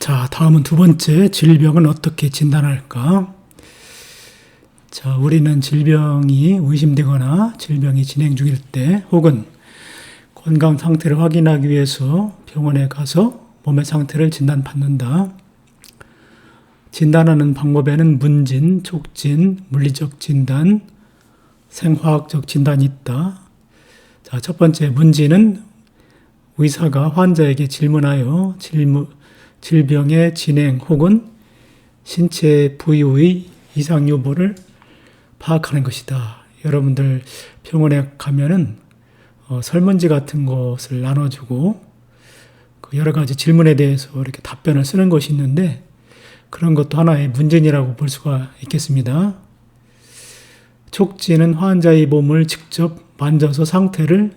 자, 다음은 두 번째, 질병은 어떻게 진단할까? 자, 우리는 질병이 의심되거나 질병이 진행 중일 때 혹은 건강 상태를 확인하기 위해서 병원에 가서 몸의 상태를 진단받는다. 진단하는 방법에는 문진, 촉진, 물리적 진단, 생화학적 진단이 있다. 자, 첫 번째 문진은 의사가 환자에게 질문하여 질병의 진행 혹은 신체 부위의 이상 여부를 파악하는 것이다. 여러분들 병원에 가면은 설문지 같은 것을 나눠주고 그 여러 가지 질문에 대해서 이렇게 답변을 쓰는 것이 있는데 그런 것도 하나의 문진이라고 볼 수가 있겠습니다. 촉진은 환자의 몸을 직접 만져서 상태를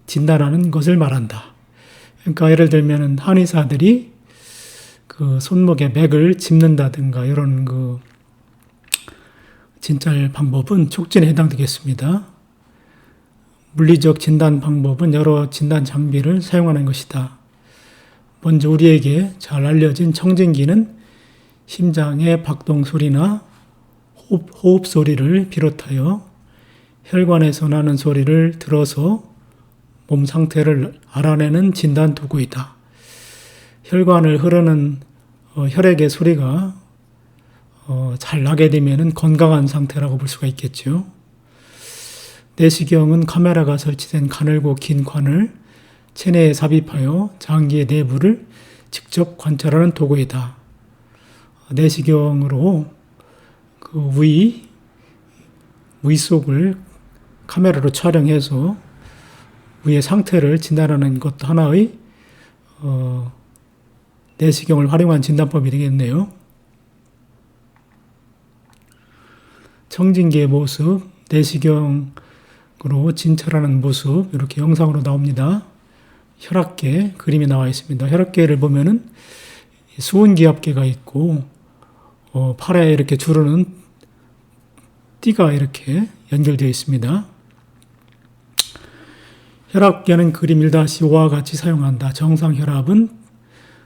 진단하는 것을 말한다. 그러니까 예를 들면 한의사들이 그 손목에 맥을 짚는다든가 이런 그 진찰 방법은 촉진에 해당되겠습니다. 물리적 진단 방법은 여러 진단 장비를 사용하는 것이다. 먼저 우리에게 잘 알려진 청진기는 심장의 박동 소리나 호흡 소리를 비롯하여 혈관에서 나는 소리를 들어서 몸 상태를 알아내는 진단 도구이다. 혈관을 흐르는 혈액의 소리가 잘 나게 되면 건강한 상태라고 볼 수가 있겠죠. 내시경은 카메라가 설치된 가늘고 긴 관을 체내에 삽입하여 장기의 내부를 직접 관찰하는 도구이다. 내시경으로 그 위 속을 카메라로 촬영해서 위의 상태를 진단하는 것도 하나의 내시경을 활용한 진단법이 되겠네요. 청진기의 모습, 내시경으로 진찰하는 모습 이렇게 영상으로 나옵니다. 혈압계 그림이 나와 있습니다. 혈압계를 보면은 수은기압계가 있고 팔에 이렇게 주르는 띠가 이렇게 연결되어 있습니다. 혈압계는 그림 1-5와 같이 사용한다. 정상 혈압은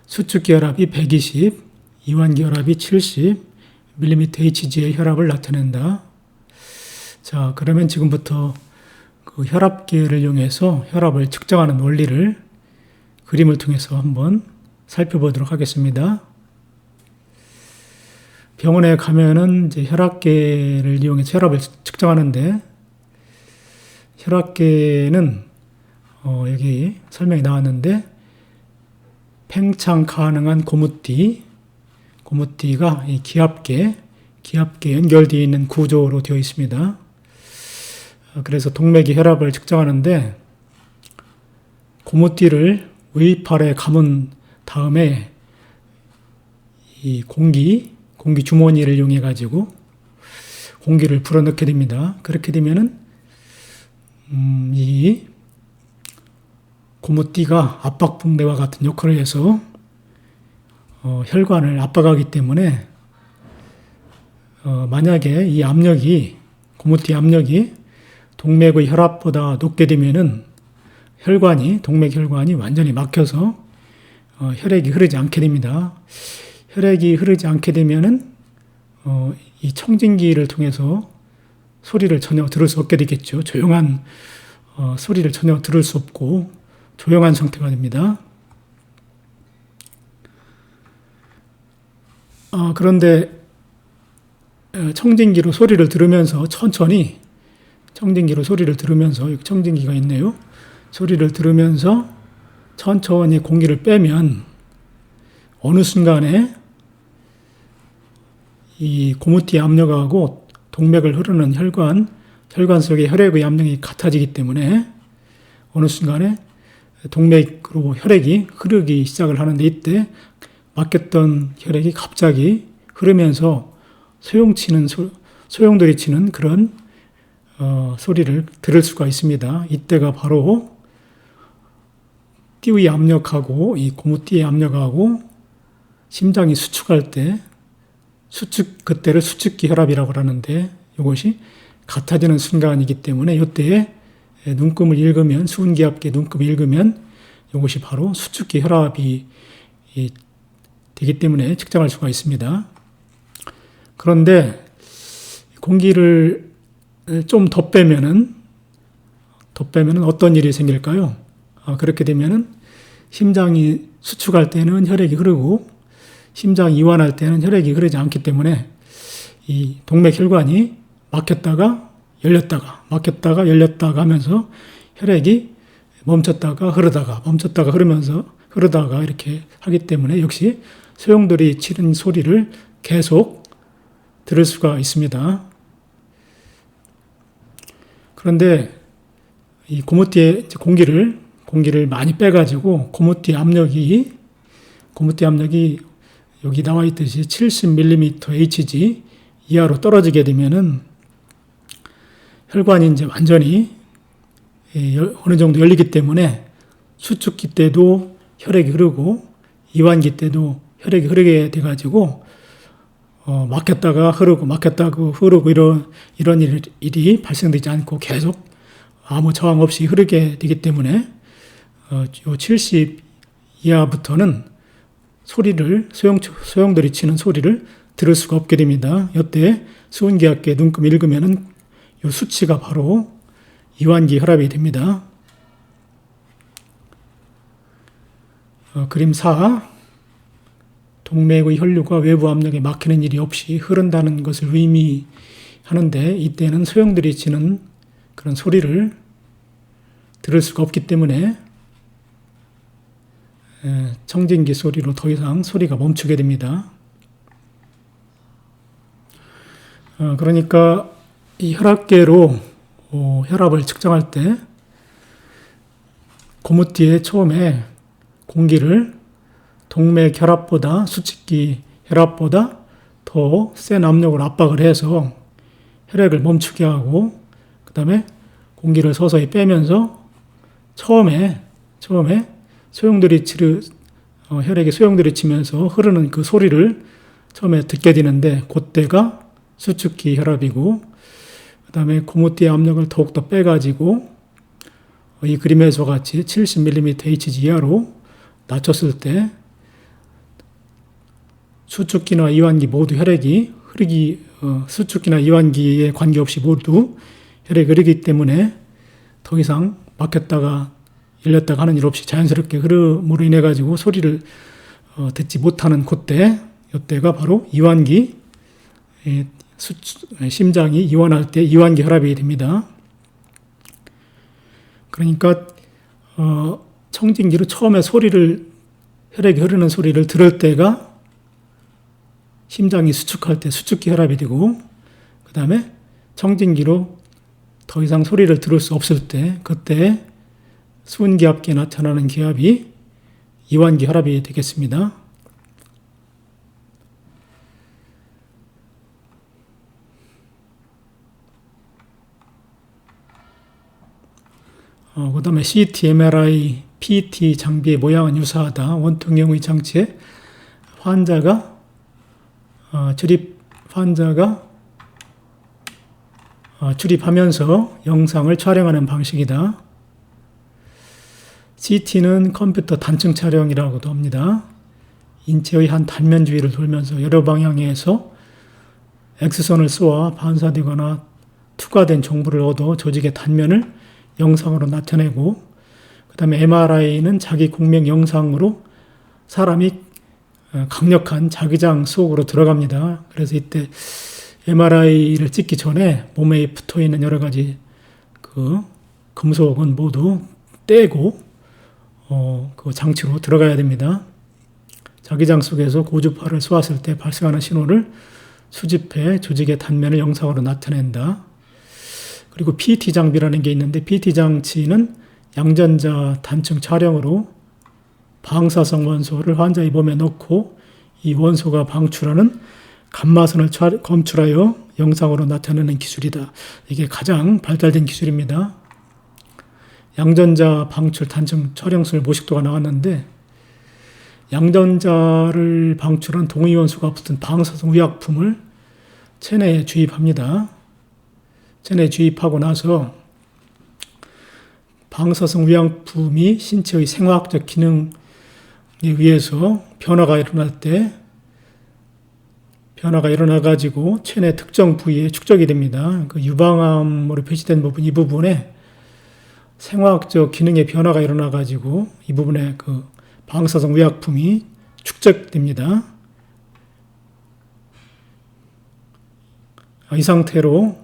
수축기 혈압이 120, 이완기 혈압이 70 mmHg의 혈압을 나타낸다. 자, 그러면 지금부터 그 혈압계를 이용해서 혈압을 측정하는 원리를 그림을 통해서 한번 살펴보도록 하겠습니다. 병원에 가면은 이제 혈압계를 이용해서 혈압을 측정하는데 혈압계는 여기 설명이 나왔는데 팽창 가능한 고무띠가 이 기압계에 연결되어 있는 구조로 되어 있습니다. 그래서 동맥이 혈압을 측정하는데 고무띠를 의팔에 감은 다음에 이 공기 주머니를 이용해 가지고 공기를 불어넣게 됩니다. 그렇게 되면은 이 고무띠가 압박붕대와 같은 역할을 해서 혈관을 압박하기 때문에 만약에 이 압력이 고무띠 압력이 동맥의 혈압보다 높게 되면은 동맥 혈관이 완전히 막혀서 혈액이 흐르지 않게 됩니다. 혈액이 흐르지 않게 되면은 이 청진기를 통해서 소리를 전혀 들을 수 없게 되겠죠. 조용한 소리를 전혀 들을 수 없고 조용한 상태가 됩니다. 그런데 청진기로 소리를 들으면서 천천히 청진기로 소리를 들으면서 여기 청진기가 있네요. 소리를 들으면서 천천히 공기를 빼면 어느 순간에 이 고무띠 압력하고 동맥을 흐르는 혈관 속의 혈액의 압력이 같아지기 때문에 어느 순간에 동맥으로 혈액이 흐르기 시작을 하는데 이때 막혔던 혈액이 갑자기 흐르면서 소용돌이 치는 그런 소리를 들을 수가 있습니다. 이때가 바로 띠의 압력하고 이 고무띠의 압력하고 심장이 수축할 때 그때를 수축기 혈압이라고 하는데 이것이 같아지는 순간이기 때문에 이때에 눈금을 읽으면 수은기압계 눈금을 읽으면 이것이 바로 수축기 혈압이 되기 때문에 측정할 수가 있습니다. 그런데 공기를 좀 더 빼면은 어떤 일이 생길까요? 그렇게 되면은 심장이 수축할 때는 혈액이 흐르고 심장이 이완할 때는 혈액이 흐르지 않기 때문에 이 동맥혈관이 막혔다가 열렸다가 막혔다가 열렸다가 하면서 혈액이 멈췄다가 흐르다가 이렇게 하기 때문에 역시 소용돌이 치는 소리를 계속 들을 수가 있습니다. 그런데 이 고무띠에 공기를 많이 빼가지고 고무띠 압력이 여기 나와 있듯이 70mm Hg 이하로 떨어지게 되면은 혈관이 이제 완전히 어느 정도 열리기 때문에 수축기 때도 혈액이 흐르고 이완기 때도 혈액이 흐르게 돼가지고 막혔다가 흐르고 이런 일이 발생되지 않고 계속 아무 저항 없이 흐르게 되기 때문에 요 70 이하부터는 소리를 소용돌이 치는 소리를 들을 수가 없게 됩니다. 이때 수은기압계 눈금 읽으면은 요 수치가 바로 이완기 혈압이 됩니다. 그림 4. 동맥의 혈류가 외부 압력에 막히는 일이 없이 흐른다는 것을 의미하는데 이때는 소용돌이 치는 그런 소리를 들을 수가 없기 때문에 청진기 소리로 더 이상 소리가 멈추게 됩니다. 그러니까 이 혈압계로 혈압을 측정할 때 고무띠에 처음에 공기를 동맥 혈압보다 수축기 혈압보다 더 센 압력으로 압박을 해서 혈액을 멈추게 하고 그 다음에 공기를 서서히 빼면서 처음에 혈액이 소용돌이 치면서 흐르는 그 소리를 처음에 듣게 되는데 그때가 수축기 혈압이고 그 다음에 고무띠의 압력을 더욱더 빼가지고 이 그림에서 같이 70mm Hg 이하로 낮췄을 때 수축기나 이완기 모두 혈액이 수축기나 이완기에 관계없이 모두 혈액이 흐르기 때문에 더 이상 막혔다가 열렸다가 하는 일 없이 자연스럽게 흐름으로 인해 가지고 소리를 듣지 못하는 이때가 바로 이완기, 심장이 이완할 때 이완기 혈압이 됩니다. 그러니까 청진기로 처음에 혈액이 흐르는 소리를 들을 때가 심장이 수축할 때 수축기 혈압이 되고 그 다음에 청진기로 더 이상 소리를 들을 수 없을 때 그때 수은기압기에 나타나는 기압이 이완기 혈압이 되겠습니다. 그 다음에 CT, MRI, PET 장비의 모양은 유사하다. 원통형의 장치에 출입하면서 영상을 촬영하는 방식이다. CT는 컴퓨터 단층 촬영이라고도 합니다. 인체의 한 단면 주위를 돌면서 여러 방향에서 X선을 쏘아 반사되거나 투과된 정보를 얻어 조직의 단면을 영상으로 나타내고 그 다음에 MRI는 자기 공명 영상으로 사람이 강력한 자기장 속으로 들어갑니다. 그래서 이때 MRI를 찍기 전에 몸에 붙어있는 여러 가지 그 금속은 모두 떼고 그 장치로 들어가야 됩니다. 자기장 속에서 고주파를 쏘았을 때 발생하는 신호를 수집해 조직의 단면을 영상으로 나타낸다. 그리고 PET 장비라는 게 있는데 PET 장치는 양전자 단층 촬영으로 방사성 원소를 환자의 몸에 넣고 이 원소가 방출하는 감마선을 검출하여 영상으로 나타내는 기술이다. 이게 가장 발달된 기술입니다. 양전자 방출 단층 촬영술 모식도가 나왔는데 양전자를 방출한 동위원소가 붙은 방사성 의약품을 체내에 주입합니다. 체내에 주입하고 나서 방사성 의약품이 신체의 생화학적 기능에 의해서 변화가 일어날 때 변화가 일어나가지고 체내 특정 부위에 축적이 됩니다. 그 유방암으로 표시된 부분, 이 부분에 생화학적 기능의 변화가 일어나가지고 이 부분에 그 방사성 의약품이 축적됩니다. 이 상태로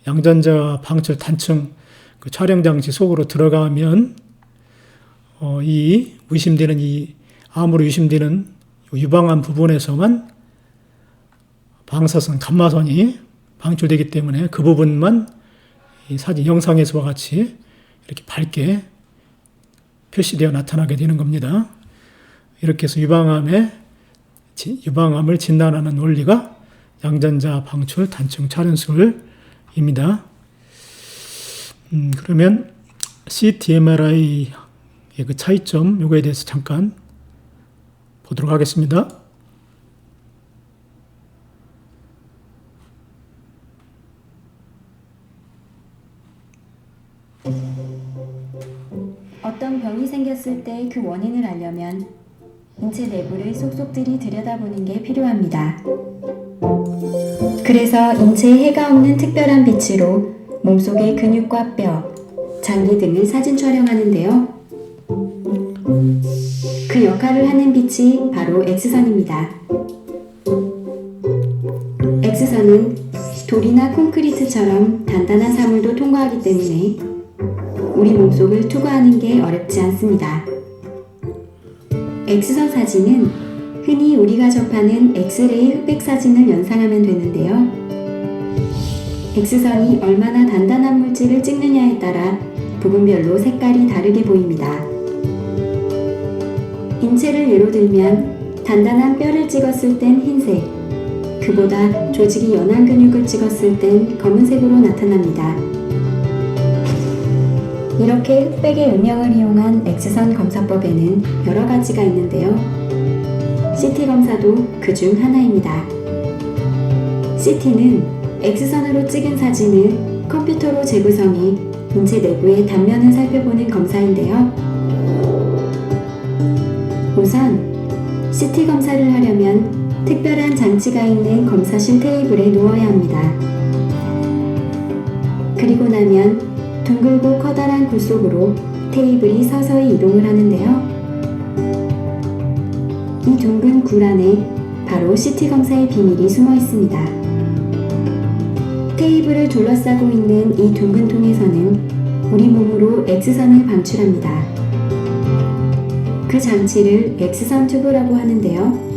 양전자 방출 단층 그 촬영 장치 속으로 들어가면 이 의심되는 이 암으로 의심되는 유방암 부분에서만 방사성 감마선이 방출되기 때문에 그 부분만 이 사진 영상에서와 같이 이렇게 밝게 표시되어 나타나게 되는 겁니다. 이렇게 해서 유방암을 진단하는 원리가 양전자 방출 단층 촬영술입니다. 그러면 CT, MRI의 그 차이점 요거에 대해서 잠깐 보도록 하겠습니다. 어떤 병이 생겼을 때 그 원인을 알려면 인체 내부를 속속들이 들여다보는 게 필요합니다. 그래서 인체에 해가 없는 특별한 빛으로 몸속의 근육과 뼈, 장기 등을 사진 촬영하는데요. 그 역할을 하는 빛이 바로 X선입니다. X선은 돌이나 콘크리트처럼 단단한 사물도 통과하기 때문에 우리 몸속을 투과하는 게 어렵지 않습니다. X선 사진은 흔히 우리가 접하는 엑스레이 흑백 사진을 연상하면 되는데요. X선이 얼마나 단단한 물질을 찍느냐에 따라 부분별로 색깔이 다르게 보입니다. 인체를 예로 들면 단단한 뼈를 찍었을 땐 흰색, 그보다 조직이 연한 근육을 찍었을 땐 검은색으로 나타납니다. 이렇게 흑백의 음영을 이용한 X선 검사법에는 여러 가지가 있는데요. CT 검사도 그 중 하나입니다. CT는 X선으로 찍은 사진을 컴퓨터로 재구성해 인체 내부의 단면을 살펴보는 검사인데요. 우선 CT 검사를 하려면 특별한 장치가 있는 검사실 테이블에 누워야 합니다. 그리고 나면 둥글고 커다란 굴 속으로 테이블이 서서히 이동을 하는데요. 이 둥근 굴 안에 바로 CT 검사의 비밀이 숨어 있습니다. 테이블을 둘러싸고 있는 이 둥근 통에서는 우리 몸으로 X선을 방출합니다. 그 장치를 X선 튜브라고 하는데요.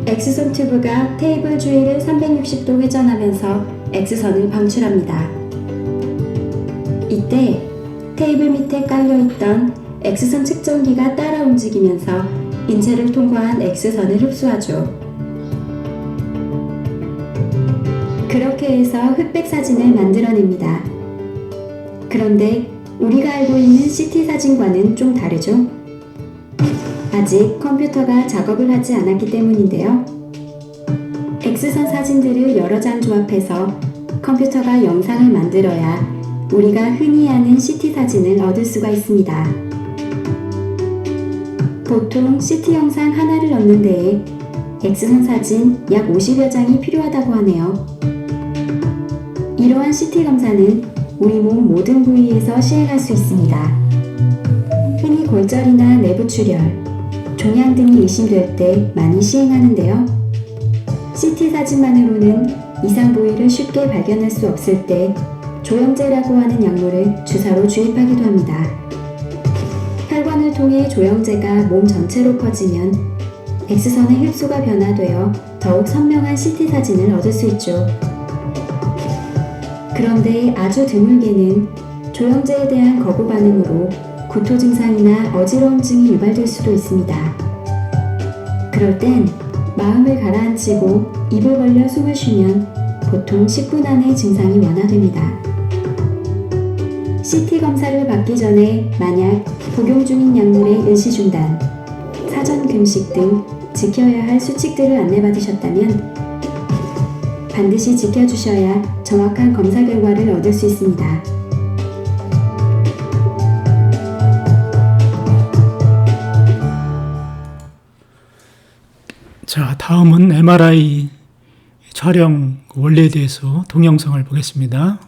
X선 튜브가 테이블 주위를 360도 회전하면서 X선을 방출합니다. 이때 테이블 밑에 깔려있던 X선 측정기가 따라 움직이면서 인체를 통과한 X선을 흡수하죠. 그렇게 해서 흑백 사진을 만들어냅니다. 그런데 우리가 알고 있는 CT 사진과는 좀 다르죠? 아직 컴퓨터가 작업을 하지 않았기 때문인데요. X선 사진들을 여러 장 조합해서 컴퓨터가 영상을 만들어야 우리가 흔히 아는 CT 사진을 얻을 수가 있습니다. 보통 CT 영상 하나를 얻는 데에 X선 사진 약 50여 장이 필요하다고 하네요. 이러한 CT 검사는 우리 몸 모든 부위에서 시행할 수 있습니다. 흔히 골절이나 내부 출혈, 종양 등이 의심될 때 많이 시행하는데요. CT 사진만으로는 이상 부위를 쉽게 발견할 수 없을 때 조영제라고 하는 약물을 주사로 주입하기도 합니다. 혈관을 통해 조영제가 몸 전체로 퍼지면 X선의 흡수가 변화되어 더욱 선명한 CT 사진을 얻을 수 있죠. 그런데 아주 드물게는 조영제에 대한 거부 반응으로 구토 증상이나 어지러움증이 유발될 수도 있습니다. 그럴 땐 마음을 가라앉히고 입을 벌려 숨을 쉬면 보통 10분 안에 증상이 완화됩니다. CT 검사를 받기 전에 만약 복용 중인 약물의 일시중단, 사전 금식 등 지켜야 할 수칙들을 안내받으셨다면 반드시 지켜주셔야 정확한 검사 결과를 얻을 수 있습니다. 자, 다음은 MRI 촬영 원리에 대해서 동영상을 보겠습니다.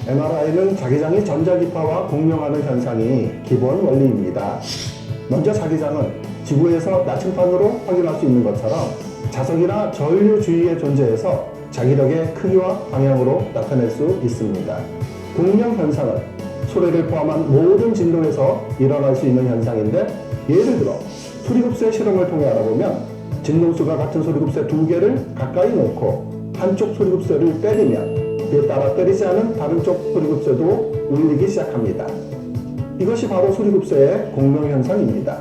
MRI는 자기장이 전자기파와 공명하는 현상이 기본 원리입니다. 먼저 자기장은 지구에서 나침반으로 확인할 수 있는 것처럼 자석이나 전류 주위에 존재해서 자기력의 크기와 방향으로 나타낼 수 있습니다. 공명 현상은 소리를 포함한 모든 진동에서 일어날 수 있는 현상인데, 예를 들어 소리급세 실험을 통해 알아보면 진동수가 같은 소리급세 2개를 가까이 놓고 한쪽 소리급세를 때리면 그에 따라 때리지 않은 다른 쪽 소리급세도 울리기 시작합니다. 이것이 바로 소리급세의 공명현상입니다.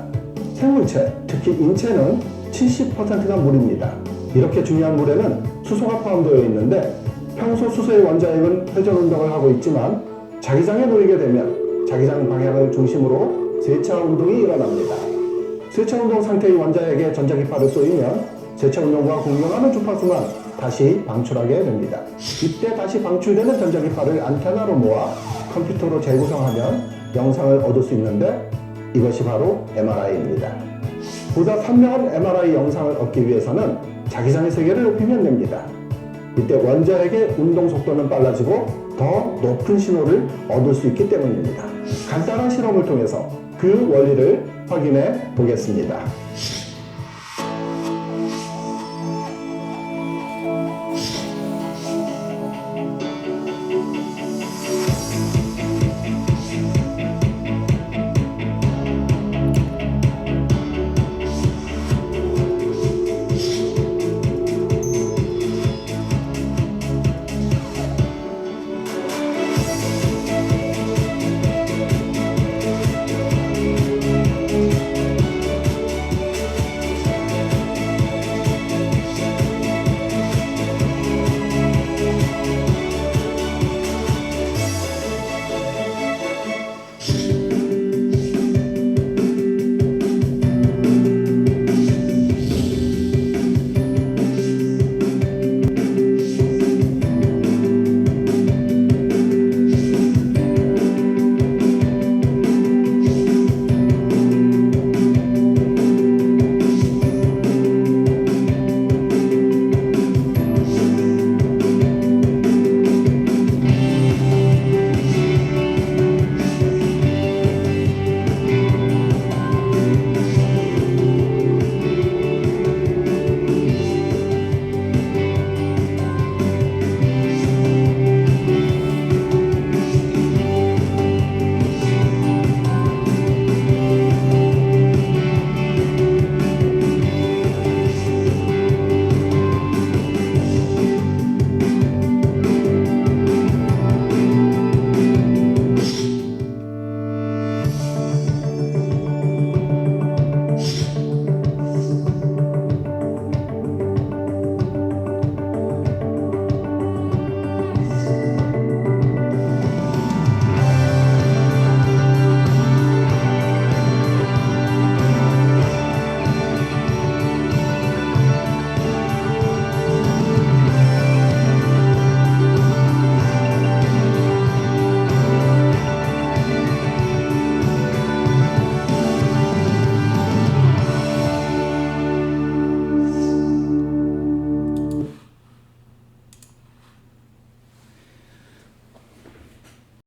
생물체, 특히 인체는 70%가 물입니다. 이렇게 중요한 물에는 수소가 포함되어 있는데, 평소 수소의 원자핵은 회전운동을 하고 있지만 자기장에 놓이게 되면 자기장 방향을 중심으로 세차운동이 일어납니다. 세차운동 상태의 원자핵에 전자기파를 쏘이면 세차운동과 공명하는 주파수만 다시 방출하게 됩니다. 이때 다시 방출되는 전자기파를 안테나로 모아 컴퓨터로 재구성하면 영상을 얻을 수 있는데, 이것이 바로 MRI입니다. 보다 선명한 MRI 영상을 얻기 위해서는 자기장의 세계를 높이면 됩니다. 이때 원자핵의 운동 속도는 빨라지고 더 높은 신호를 얻을 수 있기 때문입니다. 간단한 실험을 통해서 그 원리를 확인해 보겠습니다.